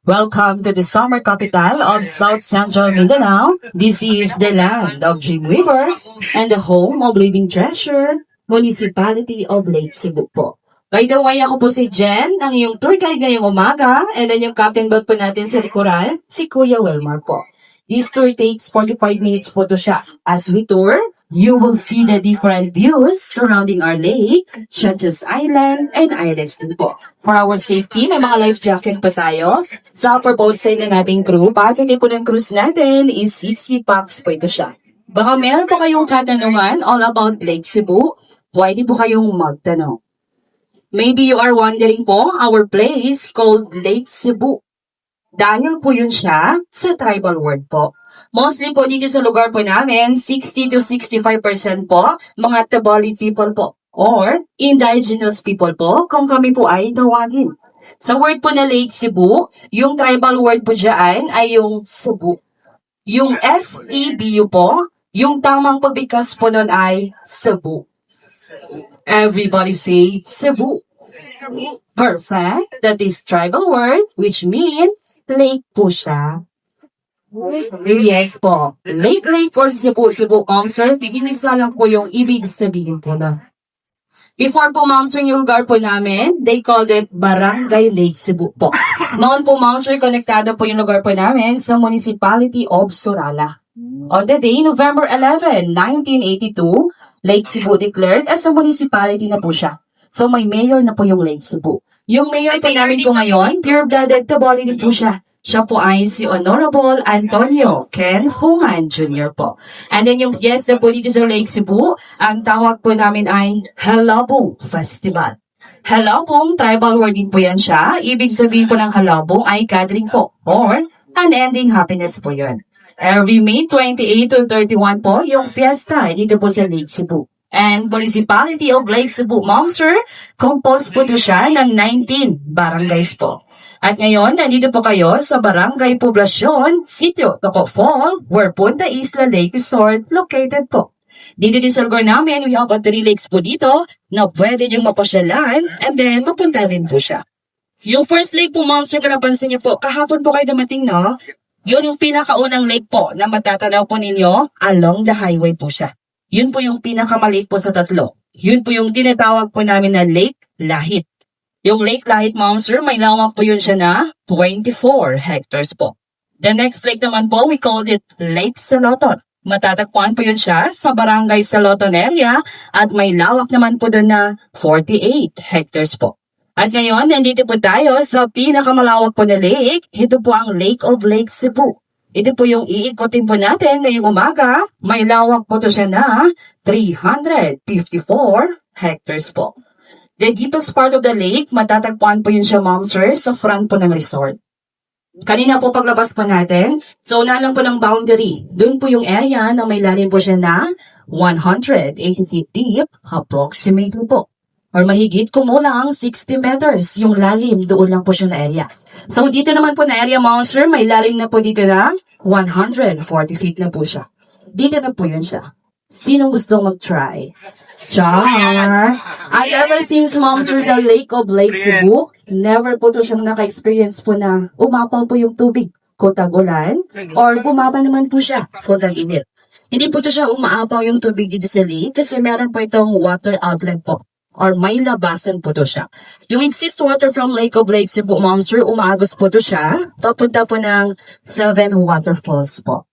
Welcome to the summer capital of South Central Mindanao. This is the land of Dream River and the home of living treasure, Municipality of Lake Cebu po. By the way, ako po si Jen, ang iyong tour guide ngayong umaga, and then yung captain boat po natin sa likuran, si Kuya Wilmar po. This tour takes 45 minutes po to siya. As we tour, you will see the different views surrounding our lake, such as island and islets din po. For our safety, may mga life jacket pa tayo. Sa upper boat side ng ating crew, pasok po ng cruise natin is 60 packs po ito siya. Baka meron po kayong katanungan all about Lake Cebu, pwede po kayong magtanong. Maybe you are wondering po, our place called Lake Cebu. Dahil po yun siya sa tribal word po. Mostly po dito sa lugar po namin, 60 to 65% po, mga Tabali people po. Or indigenous people po, kung kami po ay tawagin. Sa word po na Lake Cebu, yung tribal word po dyan ay yung Cebu. Yung S-E-B-U po, yung tamang pagbigkas po nun ay Cebu. Everybody say Cebu. Perfect. That is tribal word, which means lake po siya. Yes po. Lake or Cebu. Cebu, sir, inisa lang po yung ibig sabihin po na. Before po, sir, yung lugar po namin, they called it Barangay Lake Cebu po. Noon po, sir, konektado po yung lugar po namin sa Municipality of Surala. On the day, November 11, 1982, Lake Cebu declared as a municipality na po siya. So, may mayor na po yung Lake Cebu. Yung mayor po namin po ngayon, pure-blooded Tabali din po siya. Siya po ay si Honorable Antonio Ken Hungan Jr. po. And then yung fiesta po dito sa Lake Cebu, ang tawag po namin ay Halabong Festival. Halabong, tribal word din po yan siya. Ibig sabihin po ng halabong ay gathering po or unending happiness po yun. Every May 28 to 31 po, yung fiesta dito po sa Lake Cebu. And Municipality of Lake Cebu, sir, composed po to siya ng 19 barangays po. At ngayon, nandito po kayo sa Barangay Poblacion, Sitio Tocofol, where Punta Isla Lake Resort located po. Dito din sa lugar namin, we have 3 lakes po dito na pwede niyong mapasyalan and then mapunta din po siya. Yung first lake po, sir, kung napansin niyo po, kahapon po kayo dumating, no? Yun yung pinakaunang lake po na matatanaw po ninyo along the highway po siya. Yun po yung pinakamaliit po sa tatlo. Yun po yung tinatawag po namin na Lake Lahit. Yung Lake Lahit, sir, may lawak po yun siya na 24 hectares po. The next lake naman po, we called it Lake Saloton. Matatagpuan po yun siya sa Barangay Saloton area at may lawak naman po doon na 48 hectares po. At ngayon, nandito po tayo sa pinakamalawak po na lake. Ito po ang Lake of Lake Cebu. Ito po yung iikotin po natin ngayong umaga. May lawak po to siya na 354 hectares po. The deepest part of the lake, matatagpuan po yun siya, sir, sa front po ng resort. Kanina po paglabas po natin, so lang po ng boundary. Doon po yung area na may lalim po siya na 180 feet deep, approximately po. Or mahigit kumulang 60 meters yung lalim, doon lang po siya na area. So dito naman po na area, sir, may lalim na po dito na 140 feet na po siya. Dito na po yun siya. Sinong gusto mag-try? Char! At ever since, sir, the Lake of Lake Cebu, never po to siyang naka-experience po na umapaw po yung tubig kung tag-ulan or bumaba naman po siya kung tag-init. Hindi po to siya umaapaw yung tubig dito sa lake kasi meron po itong water outlet po. Or may labasan po to siya. Yung exist water from Lake of Lake Cebu, sir, umaagos po to siya. Papunta po ng 7 waterfalls po.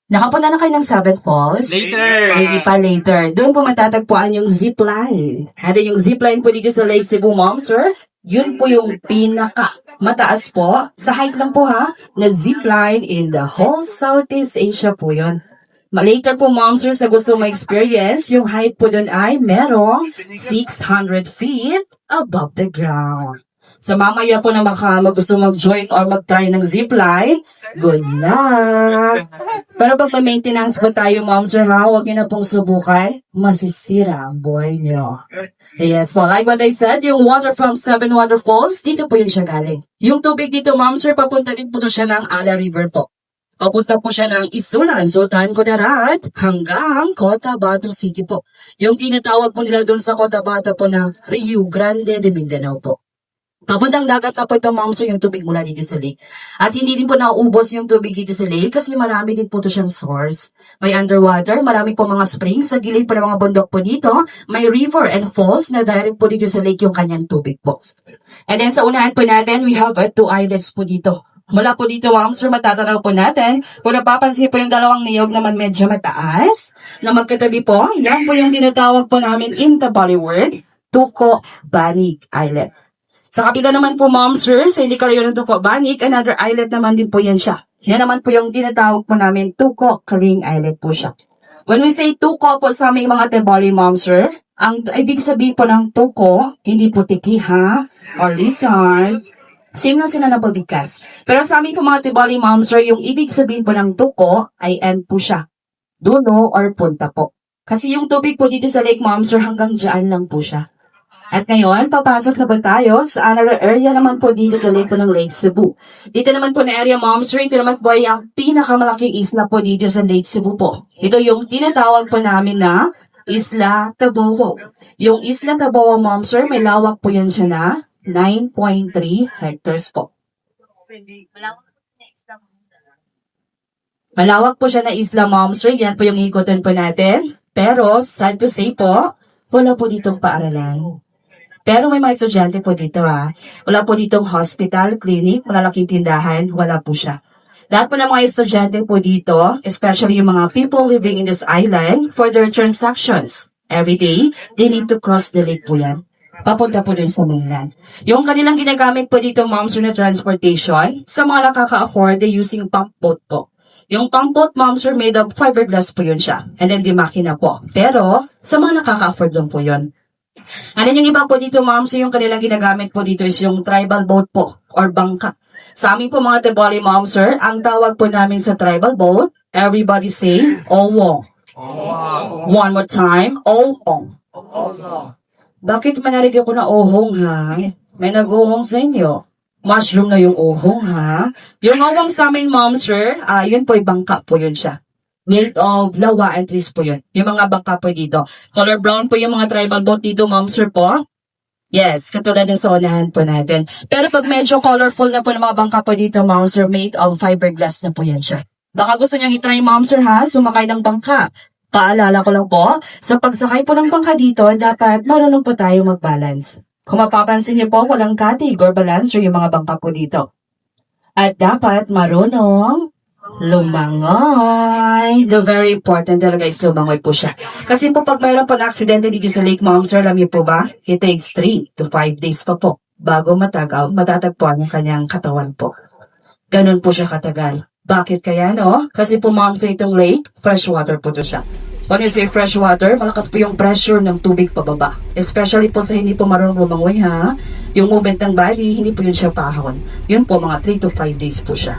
Nakapunta na kayo ng 7 falls? Later! Hindi pa later. Doon po matatagpuan yung zipline. Ano yung zipline po dito sa Lake Cebu, sir? Yun po yung pinaka mataas po. Sa height lang po ha, na zipline in the whole Southeast Asia po yun. Later po, sir, sa gusto ma-experience, yung height po dun ay merong 600 feet above the ground. Sa mamaya po na gusto mag-join or mag-try ng zipline, good luck! Pero pag maintenance po tayo, sir, ha, huwag nyo na pong subukan, masisira ang buhay nyo. Yes po, like what I said, yung water from 7 waterfalls, dito po yun siya galing. Yung tubig dito, sir, papunta din po siya ng Ala River po. Papunta po siya ng Isulan, Sultan Kudarat, hanggang Cotabato City po. Yung tinatawag po nila doon sa Cotabato po na Rio Grande de Mindanao po. Papuntang dagat na po ito, ma'am sir, yung tubig mula dito sa lake. At hindi din po nauubos yung tubig dito sa lake kasi marami din po ito siyang source. May underwater, marami po mga springs sa gilid po ng mga bundok po dito. May river and falls na direct po dito sa lake yung kanyang tubig po. And then sa unahan po natin, we have two islets po dito. Mula po dito, ma'am sir, matatanaw po natin. Kung napapansin po yung dalawang niyog naman medyo mataas na magkatabi po, yan po yung tinatawag po namin in the Bollywood, Tuko Banig Islet. Sa kabila naman po, ma'am sir, sa hindi kalayo ng Tuko Banig, another islet naman din po yan siya. Yan naman po yung tinatawag po namin Tuko Kaling Islet po siya. When we say Tuko po sa aming mga Tebali, ma'am sir, ang ibig sabihin po ng Tuko, hindi po tikiha or lizard. Same lang sila na pabigas. Pero sa aming po mga Tebali, ma'am sir, yung ibig sabihin po ng Tuko ay end po siya. Dulo or punta po. Kasi yung tubig po dito sa lake, ma'am sir, hanggang dyan lang po siya. At ngayon, papasok na po tayo sa another area naman po dito sa lake po ng Lake Cebu. Dito naman po na area, ma'am sir, ito naman po ay ang pinakamalaking isla po dito sa Lake Cebu po. Ito yung tinatawag po namin na Isla Taboho. Yung Isla Taboho, ma'am sir, may lawak po yan siya na 9.3 hectares po. Malawak po siya na isla, ma'am sir. Yan po yung ikutan po natin. Pero, sad to say po, wala po ditong paaralan. Pero may mga estudyante po dito Wala po ditong hospital, clinic, malalaking tindahan, wala po siya. Lahat po ng mga estudyante po dito, especially yung mga people living in this island, for their transactions. Every day, they need to cross the lake po yan. Papunta po dun sa mainland. Yung kanilang ginagamit po dito, ma'am sir, na transportation, sa mga nakaka-afford, they using pump boat po. Yung pump boat, ma'am sir, made of fiberglass po yun siya. And then, di makina po. Pero, sa mga nakaka-afford lang po yun. And then, yung iba po dito, ma'am sir, yung kanilang ginagamit po dito is yung tribal boat po, or bangka. Sa amin po mga Tebali, ma'am sir, ang tawag po namin sa tribal boat, everybody say, Owong. One more time, Owong. Bakit manarig ako na ohong ha? May nag-ohong sa inyo. Mushroom na yung ohong ha? Yung ohong sa amin, ma'am sir, yun po yung bangka po yun siya. Made of lawa and trees po yun. Yung mga bangka po dito. Color brown po yung mga tribal boat dito, ma'am sir po. Yes, katulad ng sa unahan po natin. Pero pag medyo colorful na po ng mga bangka po dito, ma'am sir, made of fiberglass na po yan siya. Baka gusto niyang itry, ma'am sir ha, sumakay ng bangka. Paalala ko lang po, sa pagsakay po ng bangka dito, dapat marunong po tayo mag-balance. Kung mapapansin niyo po, walang katig or balancer yung mga bangka po dito. At dapat marunong lumangoy. The very important talaga is lumangoy po siya. Kasi po pag mayroon po na aksidente dito sa Lake, ma'am sir, alam niyo po ba? It takes 3 to 5 days pa po bago matatagpuan ang kanyang katawan po. Ganun po siya katagal. Bakit kaya, no? Kasi po, ma'am sir, itong lake, fresh water po to siya. When you say fresh water, malakas po yung pressure ng tubig pababa. Especially po sa hindi po marunong lumangoy, ha? Yung movement ng body, hindi po yun siya pahon. Yun po, mga 3 to 5 days po siya.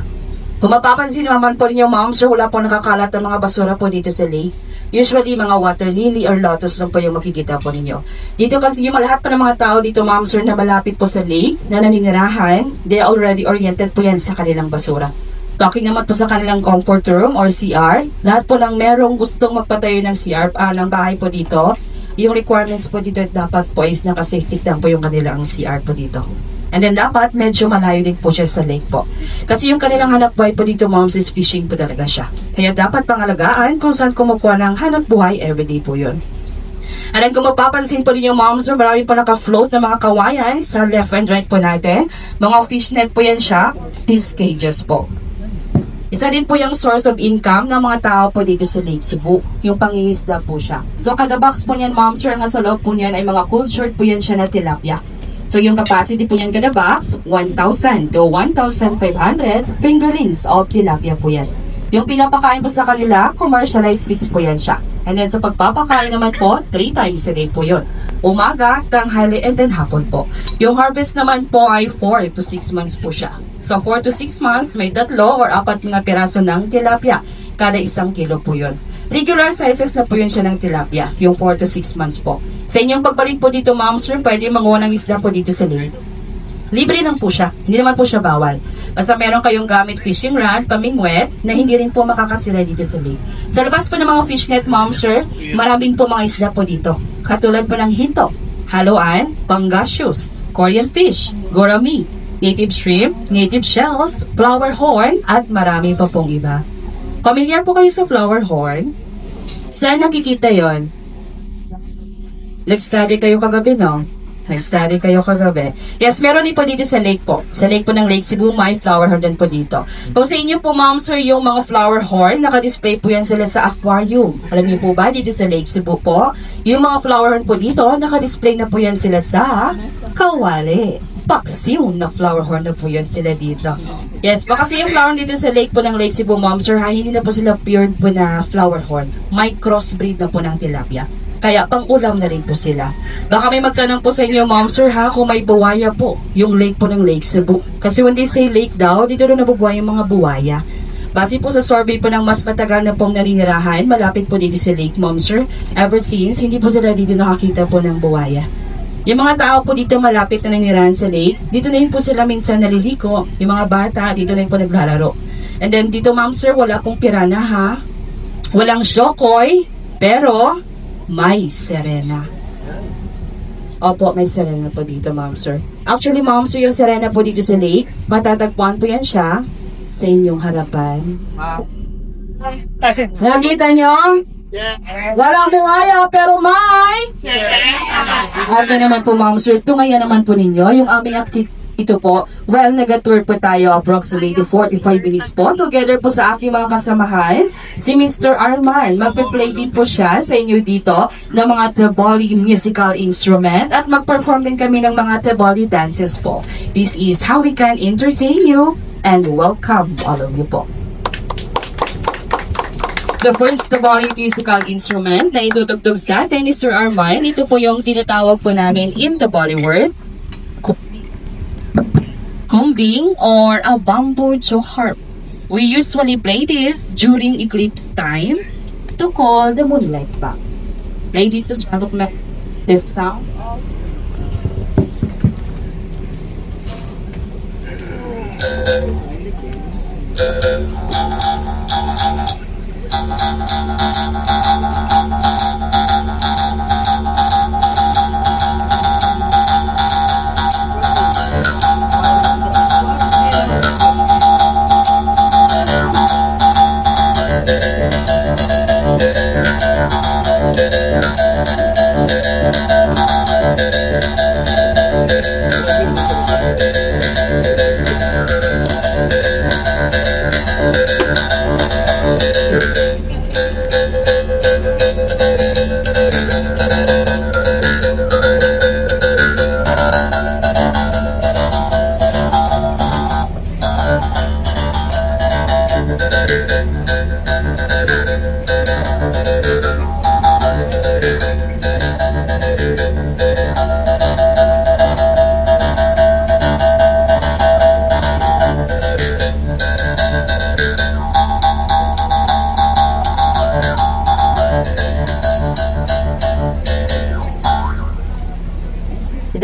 Kung mapapansin naman po ninyo, ma'am sir, wala po nakakalat ng mga basura po dito sa lake. Usually, mga water lily or lotus lang po yung makikita po ninyo. Dito kasi yung lahat pa ng mga tao dito, ma'am sir, na malapit po sa lake, na naninirahan, they already oriented po yan sa kanilang basura. Talking naman po sa kanilang comfort room or CR, lahat po lang merong gustong magpatayo ng CR, ng bahay po dito. Yung requirements po dito dapat po is naka-safety lang po yung kanilang CR po dito. And then dapat medyo malayo din po siya sa lake po. Kasi yung kanilang hanap buhay po dito, moms, is fishing po talaga siya. Kaya dapat pangalagaan kung saan kumukuha ng hanap buhay everyday po yun. And then kung mapapansin po ninyo, moms, marami po naka-float na mga kawayan sa left and right po natin. Mga fishnet po yan siya, fish cages po. Isa din po yung source of income ng mga tao po dito sa Lake Cebu. Yung pangingisda po siya. So kada box po niyan, ma'am sir, nga sa loob po niyan ay mga cultured po yan siya na tilapia. So yung capacity po niyan kada box, 1,000 to 1,500 fingerlings of tilapia po yan. Yung pinapakain po sa kanila, commercialized feeds po yan siya. And then sa pagpapakain naman po, 3 times a day po yun. Umaga, tanghali, and then hapon po. Yung harvest naman po ay 4 to 6 months po siya. So 4 to 6 months, may 3 or 4 mga piraso ng tilapia. Kada 1 kilo po yun. Regular sizes na po yun siya ng tilapia, yung 4 to 6 months po. Sa inyong pagbalik po dito, ma'am sir, pwede manguha ng isda po dito sa lake. Libre lang po siya. Hindi naman po siya bawal. Basta meron kayong gamit fishing rod, pamingwet, na hindi rin po makakasira dito sa lake. Sa labas po ng mga fishnet, ma'am sir, maraming po mga isda po dito. Katulad po ng hinto, haluan, pangasius, Korean fish, gourami, native shrimp, native shells, flower horn, at marami pa pong iba. Familiar po kayo sa flower horn? Saan nakikita yon? Nag-study kayo kagabi, no? Nag-study kayo kagabi. Yes, meron din po dito sa lake po. Sa lake po ng Lake Cebu, may flower horn din po dito. Kung sa inyo po, ma'am, sir, yung mga flower horn, naka-display po yan sila sa aquarium. Alam niyo po ba, dito sa Lake Cebu po, yung mga flower horn po dito, naka-display na po yan sila sa kawali. Paksiw na flower horn na po yan sila dito. Yes, baka kasi yung flower dito sa lake po ng Lake Cebu, ma'am, sir, hindi na po sila pure po na flower horn. May crossbreed na po ng tilapia. Kaya pang-ulam na rin po sila. Baka may magtanong po sa inyo, ma'am, sir, kung may buwaya po, yung lake po ng Lake Cebu. Kasi when they say lake daw, dito rin nabubuhay yung mga buwaya. Base po sa survey po ng mas matagal na pong naninirahan, malapit po dito sa lake, ma'am, sir. Ever since, hindi po sila dito nakakita po ng buwaya. Yung mga tao po dito malapit na nanirahan sa lake, dito na rin po sila minsan naliliko. Yung mga bata, dito na rin po naglalaro. And then dito, ma'am, sir, wala pong pirana, ha? Walang shokoy, pero may serena. Opo, may serena po dito, ma'am, sir. Actually, ma'am, sir, yung serena po dito sa lake, matatagpuan po yan siya sa inyong harapan. Nakita nyo? Walang buhaya, pero may at naman po, ma'am, sir, tungaya naman po ninyo yung aming activity. Ito po, well, nag-tour po tayo approximately 45 minutes po together po sa aking mga kasamahan, si Mr. Arman. Magpe-play din po siya sa inyo dito ng mga Teboli musical instrument at mag-perform din kami ng mga Teboli dances po. This is how we can entertain you and welcome all of you po. The first Teboli musical instrument na itutugtog sa atin ni Sir Arman, ito po yung tinatawag po namin in Teboli word, kumbing or a bamboo harp. We usually play this during eclipse time to call the moonlight back. Ladies and gentlemen, this sound of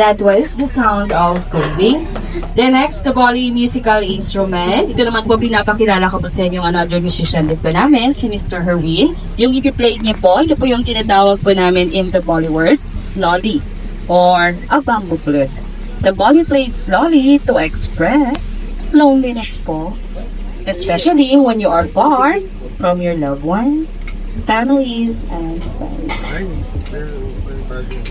that was the sound of kumbing. The next Teboli musical instrument, ito naman po pinapakilala ko po sa inyo another musician din po namin, si Mr. Herwin. Yung ipi-play niya po, ito po yung tinatawag po namin in Teboli word, slowly, or a bamboo flute. Teboli plays slowly to express loneliness po, especially when you are far from your loved one, families, and friends.